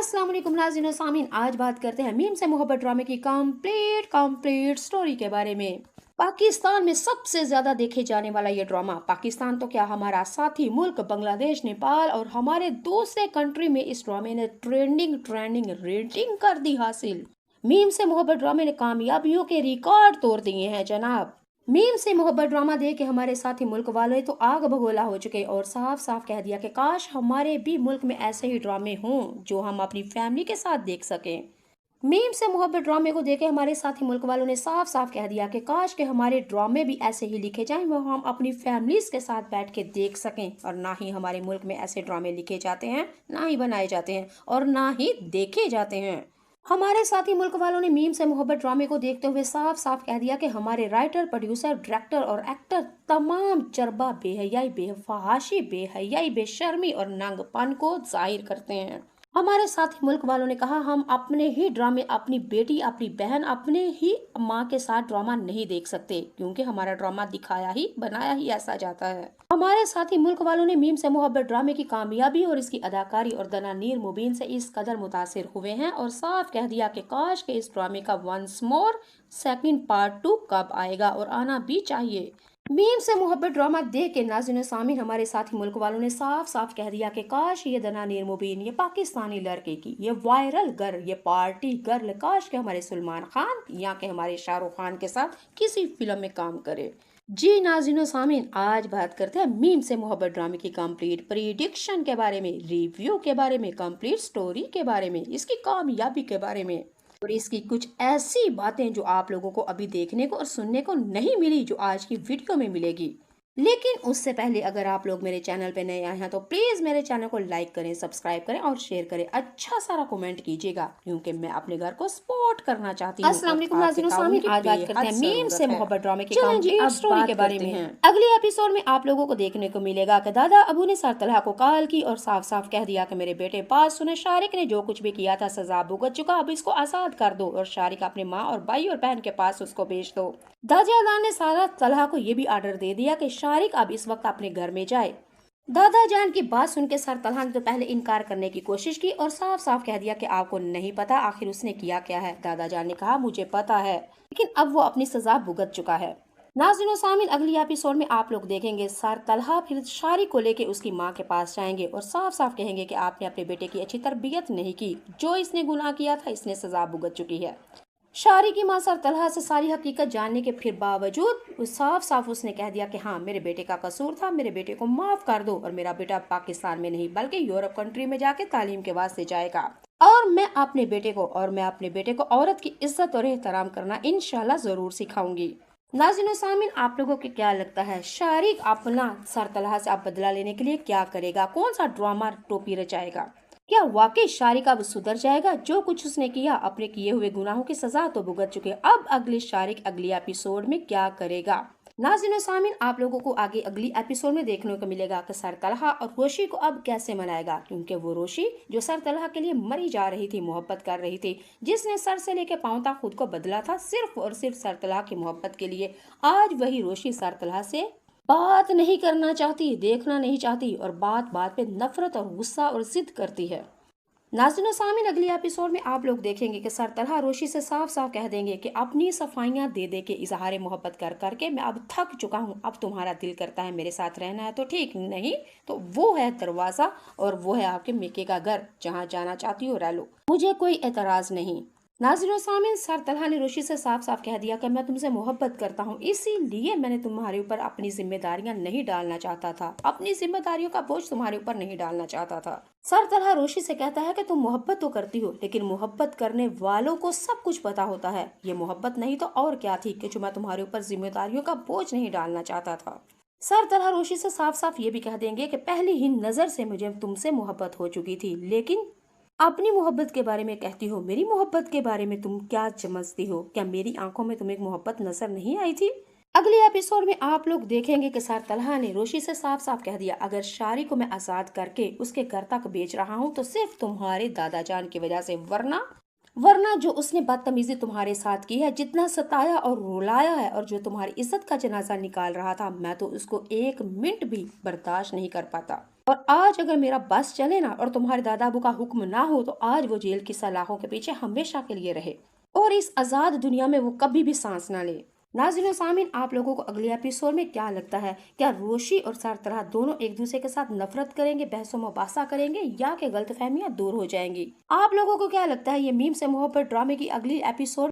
अस्सलाम वालेकुम नाज़रीन और सामीन। आज बात करते हैं मीम से मोहब्बत ड्रामे की कंप्लीट स्टोरी के बारे में। पाकिस्तान में सबसे ज्यादा देखे जाने वाला ये ड्रामा, पाकिस्तान तो क्या हमारा साथी मुल्क बांग्लादेश, नेपाल और हमारे दूसरे कंट्री में इस ड्रामे ने ट्रेंडिंग रेटिंग कर दी हासिल। मीम से मोहब्बत ड्रामे ने कामयाबियों के रिकॉर्ड तोड़ दिए हैं जनाब। मीम से मोहब्बत ड्रामा देख के हमारे साथी मुल्क वाले तो आग बगोला हो चुके और साफ साफ कह दिया कि काश हमारे भी मुल्क में ऐसे ही ड्रामे हों जो हम अपनी फैमिली के साथ देख सकें। मीम से मोहब्बत ड्रामे को देखे हमारे साथी मुल्क वालों ने साफ साफ कह दिया कि काश के हमारे ड्रामे भी ऐसे ही लिखे जाएं, वो हम अपनी फैमिलीज के साथ बैठ के देख सकें। और ना ही हमारे मुल्क में ऐसे ड्रामे लिखे जाते हैं, ना ही बनाए जाते हैं और ना ही देखे जाते हैं। हमारे साथी मुल्क वालों ने मीम से मोहब्बत ड्रामे को देखते हुए साफ साफ कह दिया कि हमारे राइटर, प्रोड्यूसर, डायरेक्टर और एक्टर तमाम चरबा, बेहयाई, बेफहाशी, बेहयाई, बेशर्मी और नंगपन को जाहिर करते हैं। हमारे साथी मुल्क वालों ने कहा, हम अपने ही ड्रामे अपनी बेटी, अपनी बहन, अपने ही माँ के साथ ड्रामा नहीं देख सकते, क्योंकि हमारा ड्रामा दिखाया ही बनाया ही ऐसा जाता है। हमारे साथी मुल्क वालों ने मीम से मोहब्बत ड्रामे की कामयाबी और इसकी अदाकारी और दनानीर मुबीन से इस कदर मुतासिर हुए हैं और साफ कह दिया कि काश के इस ड्रामे का वंस मोर सेकंड पार्ट 2 कब आएगा, और आना भी चाहिए। मीम से मोहब्बत ड्रामा देख के नाज़रीन सामीन हमारे साथी मुल्क वालों ने साफ साफ कह दिया कि काश ये दनानीर मुबीन, ये पाकिस्तानी लड़के की, ये वायरल गर्ल, ये पार्टी गर्ल, काश के हमारे सलमान खान या के हमारे शाहरुख खान के साथ किसी फिल्म में काम करे। जी नाज़रीन सामीन, आज बात करते हैं मीम से मोहब्बत ड्रामे की कंप्लीट प्रिडिक्शन के बारे में, रिव्यू के बारे में, कंप्लीट स्टोरी के बारे में, इसकी कामयाबी के बारे में और इसकी कुछ ऐसी बातें जो आप लोगों को अभी देखने को और सुनने को नहीं मिली, जो आज की वीडियो में मिलेगी। लेकिन उससे पहले अगर आप लोग मेरे चैनल पे नए आए हैं तो प्लीज मेरे चैनल को लाइक करें, सब्सक्राइब करें और शेयर करें, अच्छा सारा कमेंट कीजिएगा, क्योंकि मैं अपने घर को सपोर्ट करना चाहती हूँ। अस्सलाम वालेकुम नाज़रीन सामीन, आज बात करते हैं मीम से मोहब्बत ड्रामे की कंप्लीट स्टोरी के बारे में। अगले एपिसोड में आप लोगों को देखने को मिलेगा कि दादा अबू ने सर तलहा को कॉल की और साफ साफ कह दिया कि मेरे बेटे पास सुने, शारिक ने जो कुछ भी किया था सजा भुगत चुका, अब इसको आजाद कर दो और शारिक अपने माँ और भाई और बहन के पास उसको भेज दो। दादा जान ने सारा तलहा को ये भी ऑर्डर दे दिया कि शारिक अब इस वक्त अपने घर में जाए। दादा जान की बात सुनकर सर तलहा ने तो पहले इनकार करने की कोशिश की और साफ साफ कह दिया कि आपको नहीं पता आखिर उसने किया क्या है। दादा जान ने कहा, मुझे पता है, लेकिन अब वो अपनी सजा भुगत चुका है। नाज़रीन सामीन, अगली एपिसोड में आप लोग देखेंगे सर तलहा फिर शारिक को लेके उसकी माँ के पास जाएंगे और साफ साफ कहेंगे कि आपने अपने बेटे की अच्छी तरबियत नहीं की, जो इसने गुनाह किया था इसने सजा भुगत चुकी है। शारी की मां सर तलहा से सारी हकीकत जानने के फिर बावजूद साफ साफ उसने कह दिया कि हाँ मेरे बेटे का कसूर था, मेरे बेटे को माफ कर दो और मेरा बेटा पाकिस्तान में नहीं बल्कि यूरोप कंट्री में जाके तालीम के वास्ते जाएगा और मैं अपने बेटे को औरत की इज्जत और एहतराम करना इंशाल्लाह जरूर सिखाऊंगी। नाज़रीन सामीन, आप लोगों को क्या लगता है शारिक अपना सर तलहा से आप बदला लेने के लिए क्या करेगा, कौन सा ड्रामा टोपी रचाएगा? क्या वाकई शारिक अब सुधर जाएगा? जो कुछ उसने किया, अपने किए हुए गुनाहों की सजा तो भुगत चुके, अब अगले शारिक अगली एपिसोड में क्या करेगा? नाज़रीन सामीन, आप लोगों को आगे अगली एपिसोड में देखने को मिलेगा कि सर तलहा और रोशी को अब कैसे मनाएगा, क्योंकि वो रोशी जो सर तलहा के लिए मरी जा रही थी, मोहब्बत कर रही थी, जिसने सर से लेके पांव तक खुद को बदला था सिर्फ और सिर्फ सर तलहा की मोहब्बत के लिए, आज वही रोशी सर तलहा से बात नहीं करना चाहती, देखना नहीं चाहती और बात बात पे नफरत और गुस्सा और जिद करती है। नाज़रीन सामीन, अगली एपिसोड में आप लोग देखेंगे कि सर तलहा रोशी से साफ साफ कह देंगे कि अपनी सफाइयां दे दे के इजहार मोहब्बत कर करके मैं अब थक चुका हूं, अब तुम्हारा दिल करता है मेरे साथ रहना है तो ठीक, नहीं तो वो है दरवाजा और वो है आपके मेके का घर, जहां जाना चाहती हो रह लो, मुझे कोई एतराज नहीं। नाज़रीन सामीन, सर तलहा ने रोशी से साफ साफ कह दिया कि मैं तुमसे मोहब्बत करता हूँ, इसीलिए मैंने तुम्हारे ऊपर अपनी जिम्मेदारियां नहीं डालना चाहता था, अपनी जिम्मेदारियों का बोझ तुम्हारे ऊपर नहीं डालना चाहता था। सर तलहा रोशी से कहता है कि तुम मोहब्बत तो करती हो, लेकिन मोहब्बत करने वालों को सब कुछ पता होता है, ये मोहब्बत नहीं तो और क्या थी कि जो मैं तुम्हारे ऊपर जिम्मेदारियों का बोझ नहीं डालना चाहता था। सर तलहा रोशी से साफ साफ ये भी कह देंगे कि पहली ही नजर से मुझे तुमसे मोहब्बत हो चुकी थी, लेकिन अपनी मोहब्बत के बारे में कहती हो, मेरी मोहब्बत के बारे में तुम क्या समझती हो? क्या मेरी आंखों में तुम्हें मोहब्बत नजर नहीं आई थी? अगले एपिसोड में आप लोग देखेंगे कि सर तलहा ने रोशी से साफ साफ कह दिया, अगर शारिक को मैं आजाद करके उसके घर तक बेच रहा हूँ तो सिर्फ तुम्हारे दादा जान की वजह से, वरना जो उसने बदतमीजी तुम्हारे साथ की है, जितना सताया और रुलाया है और जो तुम्हारी इज्जत का जनाजा निकाल रहा था, मैं तो उसको एक मिनट भी बर्दाश्त नहीं कर पाता। और आज अगर मेरा बस चले ना और तुम्हारे दादा अबू का हुक्म ना हो तो आज वो जेल की सलाखों के पीछे हमेशा के लिए रहे और इस आजाद दुनिया में वो कभी भी सांस ना ले। नाज़रीन और सामीन, आप लोगों को अगले एपिसोड में क्या लगता है? क्या रोशी और सरतरा दोनों एक दूसरे के साथ नफरत करेंगे, बहसों मुबासा करेंगे, या कि गलतफहमियां दूर हो जाएंगी? आप लोगों को क्या लगता है ये मीम से मोहब्बत ड्रामे की अगली एपिसोड